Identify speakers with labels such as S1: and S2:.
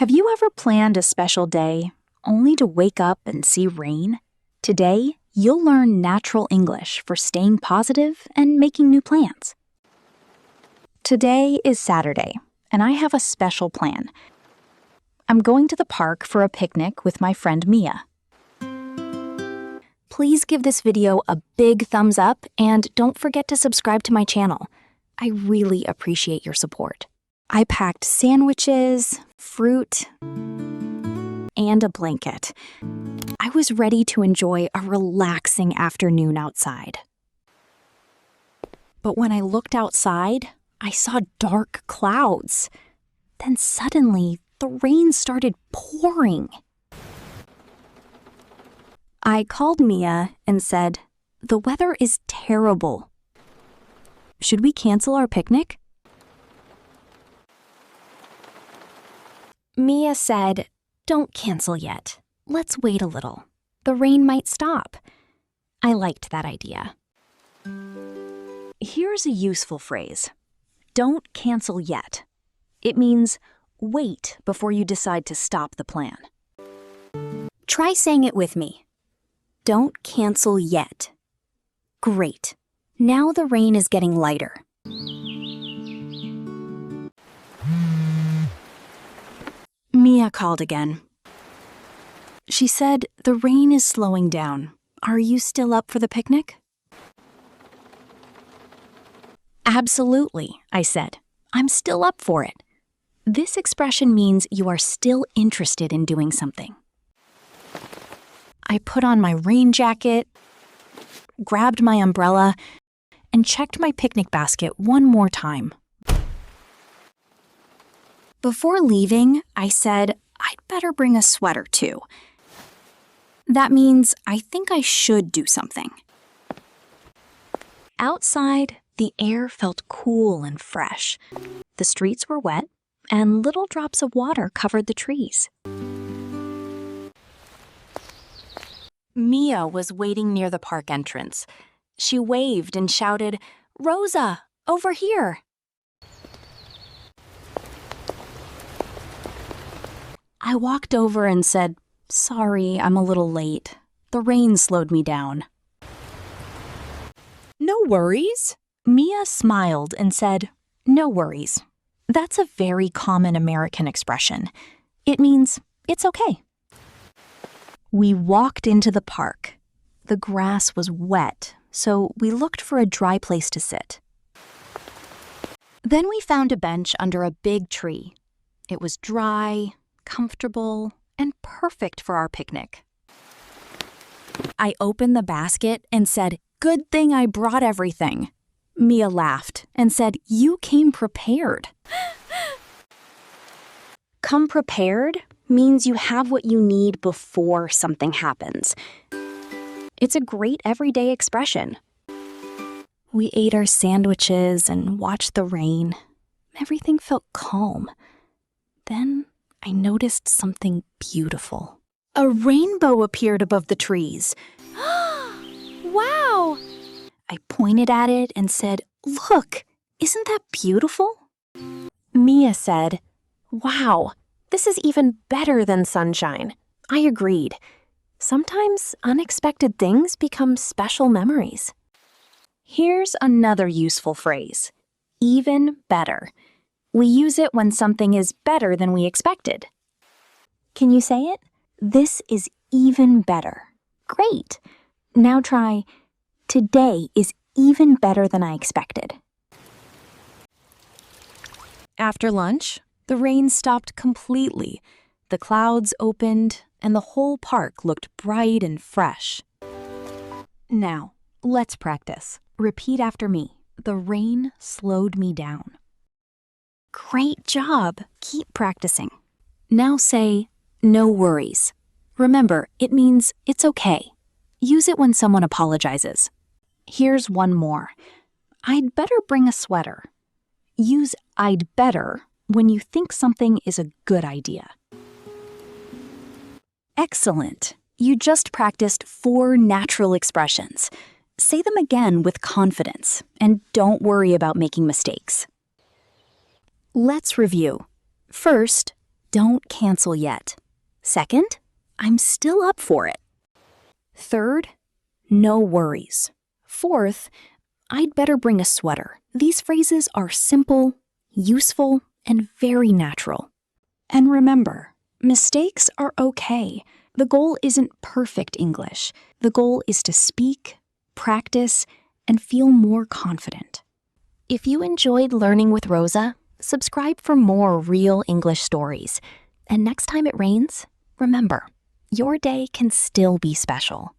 S1: Have you ever planned a special day only to wake up and see rain? Today, you'll learn natural English for staying positive and making new plans. Today is Saturday, and I have a special plan. I'm going to the park for a picnic with my friend Mia. Please give this video a big thumbs up and don't forget to subscribe to my channel. I really appreciate your support. I packed sandwiches, fruit, and a blanket. I was ready to enjoy a relaxing afternoon outside. But when I looked outside, I saw dark clouds. Then suddenly, the rain started pouring. I called Mia and said, "The weather is terrible. Should we cancel our picnic?" Mia said, "Don't cancel yet. Let's wait a little. The rain might stop." I liked that idea. Here's a useful phrase. Don't cancel yet. It means wait before you decide to stop the plan. Try saying it with me. Don't cancel yet. Great. Now the rain is getting lighter. Mia called again. She said, "The rain is slowing down. Are you still up for the picnic?" "Absolutely," I said. "I'm still up for it." This expression means you are still interested in doing something. I put on my rain jacket, grabbed my umbrella, and checked my picnic basket one more time. Before leaving, I said I'd better bring a sweater too. That means I think I should do something. Outside, the air felt cool and fresh. The streets were wet, and little drops of water covered the trees. Mia was waiting near the park entrance. She waved and shouted, "Rosa, over here!" I walked over and said, "Sorry, I'm a little late. The rain slowed me down." "No worries." Mia smiled and said, "No worries." That's a very common American expression. It means it's okay. We walked into the park. The grass was wet, so we looked for a dry place to sit. Then we found a bench under a big tree. It was dry, comfortable, and perfect for our picnic. I opened the basket and said, "Good thing I brought everything." Mia laughed and said, "You came prepared." Come prepared means you have what you need before something happens. It's a great everyday expression. We ate our sandwiches and watched the rain. Everything felt calm. Then I noticed something beautiful. A rainbow appeared above the trees. Wow! I pointed at it and said, "Look, isn't that beautiful?" Mia said, "Wow, this is even better than sunshine." I agreed. Sometimes unexpected things become special memories. Here's another useful phrase, even better. We use it when something is better than we expected. Can you say it? This is even better. Great. Now try, today is even better than I expected. After lunch, the rain stopped completely. The clouds opened, and the whole park looked bright and fresh. Now, let's practice. Repeat after me. The rain slowed me down. Great job. Keep practicing. Now say, "No worries." Remember, it means it's okay. Use it when someone apologizes. Here's one more. I'd better bring a sweater. Use "I'd better" when you think something is a good idea. Excellent. You just practiced 4 natural expressions. Say them again with confidence, and don't worry about making mistakes. Let's review. First, don't cancel yet. Second, I'm still up for it. Third, no worries. Fourth, I'd better bring a sweater. These phrases are simple, useful, and very natural. And remember, mistakes are okay. The goal isn't perfect English. The goal is to speak, practice, and feel more confident. If you enjoyed learning with Rosa, subscribe for more real English stories. And next time it rains, remember, your day can still be special.